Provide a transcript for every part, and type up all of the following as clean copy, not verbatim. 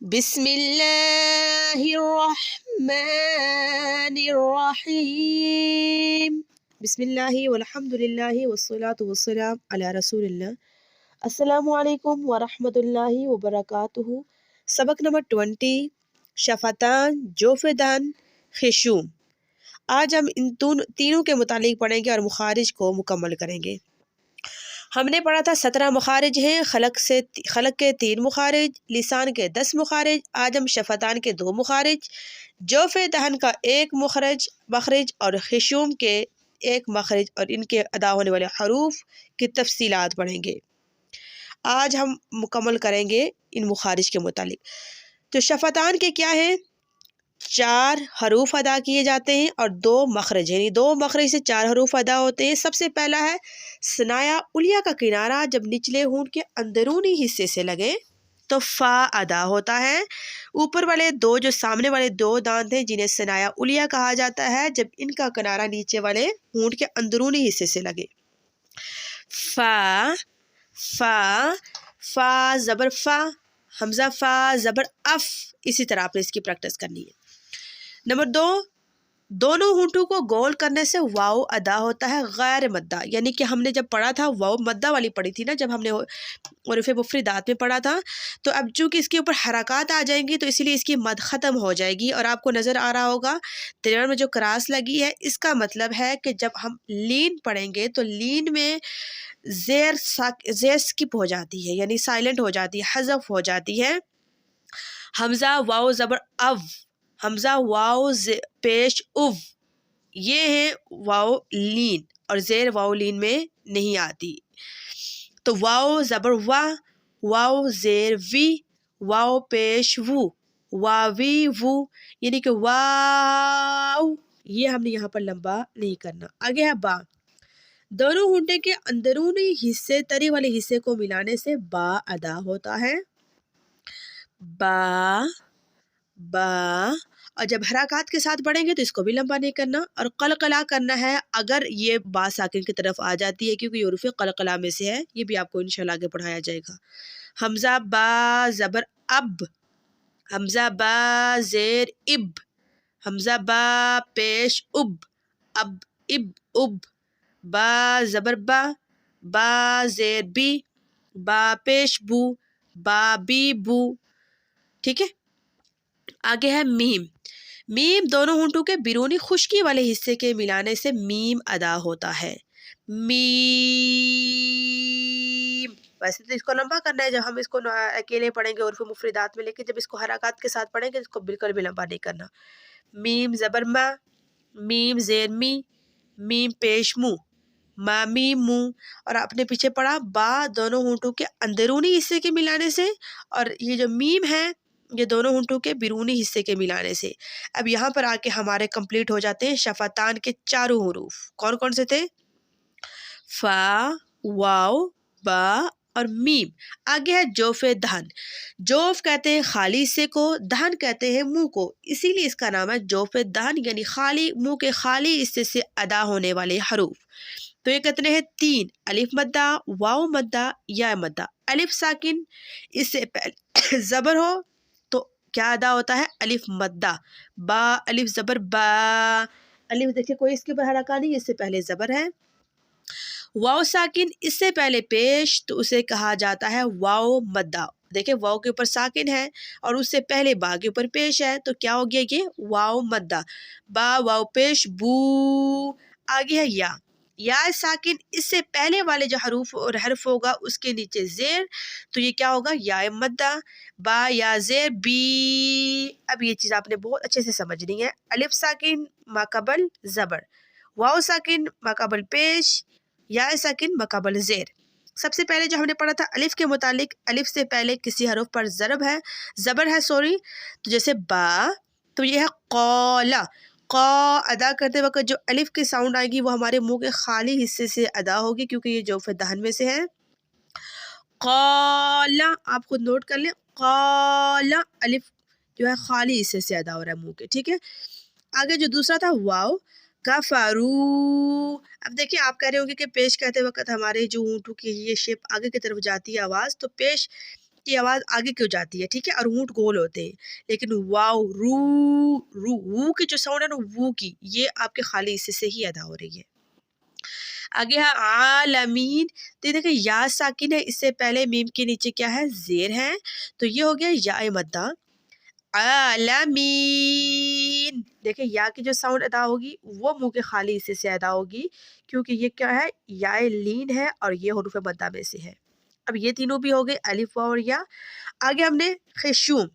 بسم اللہ الرحمن الرحیم. بسم اللہ والحمد للہ والصلاة والسلام علی رسول اللہ. السلام علیکم ورحمۃ اللہ وبرکاتہ. سبق نمبر 20، شفتان، جوف دہن، خشوم. آج ہم ان تینوں کے متعلق پڑھیں گے اور مخارج کو مکمل کریں گے. ہم نے پڑھا تھا 17 مخارج ہیں، خلق کے 3 مخارج، لسان کے 10 مخارج. آج ہم شفتان کے 2 مخارج، جوف دہن کا 1 مخرج اور خشوم کے 1 مخرج اور ان کے ادا ہونے والے حروف کی تفصیلات پڑھیں گے. آج ہم مکمل کریں گے ان مخارج کے متعلق. تو شفتان کے کیا ہیں؟ 4 حروف ادا کیے جاتے ہیں اور 2 مخرج، یعنی 2 مخرج سے 4 حروف ادا ہوتے ہیں. سب سے پہلا ہے ثنایا علیہ کا کنارہ جب نچلے ہونٹ کے اندرونی حصے سے لگے تو فا ادا ہوتا ہے. اوپر والے 2 جو سامنے والے 2 دانت ہیں جنہیں ثنایا علیہ کہا جاتا ہے، جب ان کا کنارہ نیچے والے ہونٹ کے اندرونی حصے سے لگے. فا فا فا زبر فا، حمزہ فا زبر اف. اسی طرح آپ نے اس کی پریکٹس کرنی ہے. نمبر 2، دونوں ہونٹوں کو گول کرنے سے واؤ ادا ہوتا ہے غیر مدہ. یعنی کہ ہم نے جب پڑھا تھا واؤ مدہ والی پڑھی تھی نا، جب ہم نے حروف مفردات میں پڑھا تھا، تو اب چونکہ اس کے اوپر حرکات آ جائیں گی تو اسی لیے اس کی مد ختم ہو جائے گی. اور آپ کو نظر آ رہا ہوگا تیرہ میں جو کراس لگی ہے، اس کا مطلب ہے کہ جب ہم لین پڑھیں گے تو لین میں زیر سکپ ہو جاتی ہے، یعنی سائلنٹ ہو جاتی ہے، حذف ہو جاتی ہے. حمزہ واؤ زبر او، حمزہ واؤ پیش او، یہ ہے واؤ لین، اور زیر واؤ لین میں نہیں آتی. تو واؤ زبر وا، واؤ زیر وی، واؤ پیش وو، واوی وو، یعنی کہ واو. یہ ہم نے یہاں پر لمبا نہیں کرنا. آگے ہے با. دونوں ہونٹے کے اندرونی حصے تری والے حصے کو ملانے سے با ادا ہوتا ہے. با با. اور جب حرکات کے ساتھ پڑھیں گے تو اس کو بھی لمبا نہیں کرنا اور قلقلہ کرنا ہے اگر یہ با ساکن کی طرف آ جاتی ہے، کیونکہ یہ حروف قلقلہ میں سے ہے. یہ بھی آپ کو انشاءاللہ آگے پڑھایا جائے گا. حمزہ با زبر اب، حمزہ با زیر اب، حمزہ با پیش اب، اب اب اب. با زبر با، با زیر بی، با پیش بو، با بی بو. ٹھیک ہے. آگے ہے میم. میم دونوں ہونٹوں کے بیرونی خشکی والے حصے کے ملانے سے میم ادا ہوتا ہے. میم. ویسے تو اس کو لمبا کرنا ہے جب ہم اس کو اکیلے پڑھیں گے حروف مفردات میں، لیکن جب اس کو حرکات کے ساتھ پڑھیں گے اس کو بالکل بھی لمبا نہیں کرنا. میم زبر ما، میم زیر می، میم پیش مو، ما میم مو. اور اپنے پیچھے پڑھا با دونوں ہونٹوں کے اندرونی حصے کے ملانے سے، اور یہ جو میم ہے یہ دونوں ہونٹوں کے بیرونی حصے کے ملانے سے. اب یہاں پر آ کے ہمارے کمپلیٹ ہو جاتے ہیں شفتان کے 4 حروف. کون کون سے تھے؟ فا، واو، با اور میم. آگے ہے جوف دہن. جوف کہتے ہیں خالی حصے کو، دہن کہتے ہیں منہ کو، اسی لیے اس کا نام ہے جوف دہن، یعنی خالی منہ کے خالی حصے سے ادا ہونے والے حروف. تو یہ کتنے ہیں؟ 3. الف مدہ، واو مدہ، یا مدہ. الف ساکن اس سے پہلے زبر ہو تو کیا ادا ہوتا ہے؟ الف مدہ. با الف زبر با، الف دیکھیں کوئی اس کے اوپر حرکہ نہیں، اس سے پہلے زبر ہے. واو ساکن اس سے پہلے پیش تو اسے کہا جاتا ہے واو مدہ. دیکھیں واو کے اوپر ساکن ہے اور اس سے پہلے با کے اوپر پیش ہے تو کیا ہو گیا؟ یہ واو مدہ. با واو پیش بو. آگے ہے یا. یا ساکن اس سے پہلے والے جو حروف اور حرف ہوگا اس کے نیچے زیر، تو یہ کیا ہوگا؟ یا مدہ. با یا زیر بی. اب یہ چیز آپ نے بہت اچھے سے سمجھنی ہے. الف ساکن ماقبل زبر، واو ساکن ماقبل پیش، یا ساکن ماقبل زیر. سب سے پہلے جو ہم نے پڑھا تھا الف کے متعلق، الف سے پہلے کسی حرف پر زبر ہے تو جیسے با، تو یہ ہے قولا. قا ادا کرتے وقت جو الف کی ساؤنڈ آئے گی وہ ہمارے منہ کے خالی حصے سے ادا ہوگی، کیونکہ یہ جوف دہن میں سے ہے. قالا آپ خود نوٹ کر لیں، قالا الف جو ہے خالی حصے سے ادا ہو رہا ہے منہ کے. ٹھیک ہے. آگے جو دوسرا تھا واو کفرو. اب دیکھیں آپ کہہ رہے ہوں گے کہ پیش کہتے وقت ہمارے جو ہونٹوں کی یہ شیپ آگے کی طرف جاتی ہے آواز، تو پیش کی آواز آگے کیوں جاتی ہے، ٹھیک ہے، اور ہونٹ گول ہوتے ہیں، لیکن واو رو رو وو کی جو ساؤنڈ ہے نا وو کی، یہ آپ کے خالی حصے سے ہی ادا ہو رہی ہے۔ آگے ہے عالمین، تو یہ دیکھیں یا ساکن ہے، اس سے پہلے میم کے نیچے کیا ہے، زیر ہے، تو یہ ہو گیا یا مدہ عالمین۔ دیکھیں یا کی جو ساؤنڈ ادا ہوگی وہ منہ کے خالی حصے سے ادا ہوگی، کیونکہ یہ کیا ہے، یا لین ہے اور یہ حروف مدہ میں سے ہے۔ اب یہ تینوں بھی ہو گئے، الف واو اور یا۔ آگے ہم نے خشوم،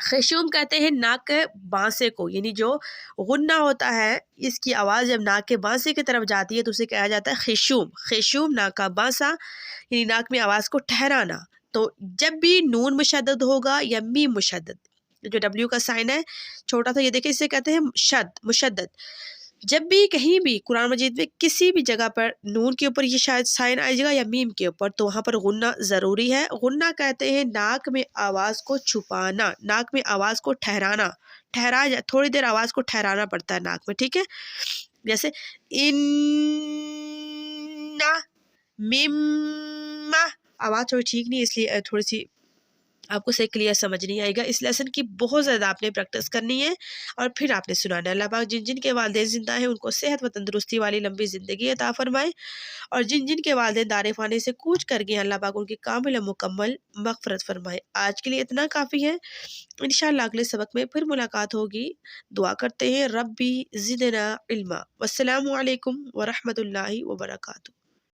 خشوم کہتے ہیں ناک کے بانسے کو، یعنی جو غنہ ہوتا ہے اس کی آواز جب ناک کے بانسے کی طرف جاتی ہے تو اسے کہا جاتا ہے خشوم۔ خشوم ناک کا بانسا، یعنی ناک میں آواز کو ٹھہرانا۔ تو جب بھی نون مشدد ہوگا یا میم مشدد، جو ڈبلیو کا سائن ہے چھوٹا تھا، یہ دیکھیں اسے کہتے ہیں شد، مشدد۔ جب بھی کہیں بھی قرآن مجید میں کسی بھی جگہ پر نون کے اوپر یہ شاید سائن آئے گا یا میم کے اوپر، تو وہاں پر غنہ ضروری ہے۔ غنہ کہتے ہیں ناک میں آواز کو چھپانا، ناک میں آواز کو ٹھہرانا، تھوڑی دیر آواز کو ٹھہرانا پڑتا ہے ناک میں، ٹھیک ہے، جیسے ان مم، آواز تھوڑی ٹھیک نہیں، اس لیے تھوڑی سی آپ کو صحیح کلیئر سمجھ نہیں آئے گا۔ اس لیسن کی بہت زیادہ آپ نے پریکٹس کرنی ہے اور پھر آپ نے سنانا ہے۔ اللہ پاک جن جن کے والدین زندہ ہیں ان کو صحت و تندرستی والی لمبی زندگی عطا فرمائے، اور جن جن کے والدین دار فانی سے کوچ کر گئے ہیں اللہ پاک ان کی کامل و مکمل مغفرت فرمائے۔ آج کے لیے اتنا کافی ہے، انشاءاللہ اگلے سبق میں پھر ملاقات ہوگی۔ دعا کرتے ہیں ربی زدنا علما۔ والسلام علیکم ورحمۃ اللہ وبرکاتہ۔